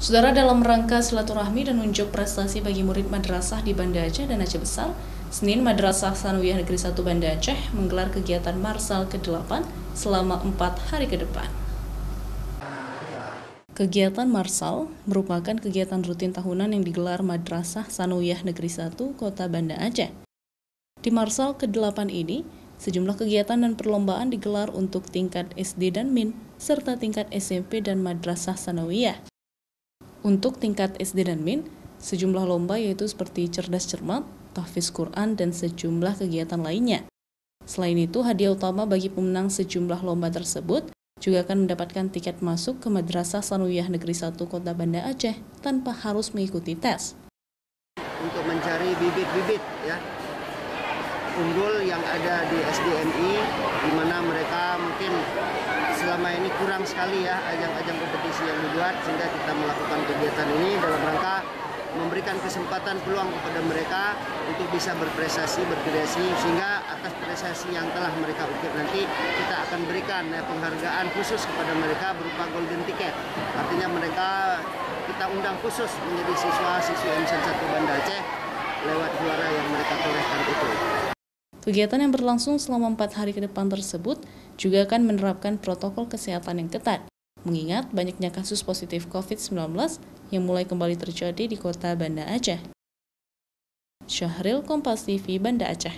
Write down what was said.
Saudara, dalam rangka silaturahmi dan unjuk prestasi bagi murid madrasah di Banda Aceh dan Aceh Besar, Senin Madrasah Sanawiyah Negeri 1 Banda Aceh menggelar kegiatan Marsal ke-8 selama 4 hari ke depan. Kegiatan Marsal merupakan kegiatan rutin tahunan yang digelar Madrasah Sanawiyah Negeri 1 Kota Banda Aceh. Di Marsal ke-8 ini, sejumlah kegiatan dan perlombaan digelar untuk tingkat SD dan MIN, serta tingkat SMP dan Madrasah Sanawiyah. Untuk tingkat SD dan MIN, sejumlah lomba yaitu seperti cerdas cermat, tahfiz Quran, dan sejumlah kegiatan lainnya. Selain itu, hadiah utama bagi pemenang sejumlah lomba tersebut juga akan mendapatkan tiket masuk ke Madrasah Sanawiyah Negeri 1 Kota Banda Aceh tanpa harus mengikuti tes. Untuk mencari bibit-bibit unggul yang ada di SDMI, di mana mereka mungkin selama ini kurang sekali ajang-ajang kompetisi yang dibuat, sehingga kita melakukan kegiatan ini dalam rangka memberikan kesempatan peluang kepada mereka untuk bisa berprestasi, berkreasi, sehingga atas prestasi yang telah mereka ukir nanti kita akan berikan penghargaan khusus kepada mereka berupa golden ticket. Artinya mereka kita undang khusus menjadi siswa-siswi MSN 1 Banda Aceh lewat juara yang mereka torehkan itu. Kegiatan yang berlangsung selama 4 hari ke depan tersebut juga akan menerapkan protokol kesehatan yang ketat, mengingat banyaknya kasus positif COVID-19 yang mulai kembali terjadi di Kota Banda Aceh. Syahril, Kompas TV, Banda Aceh.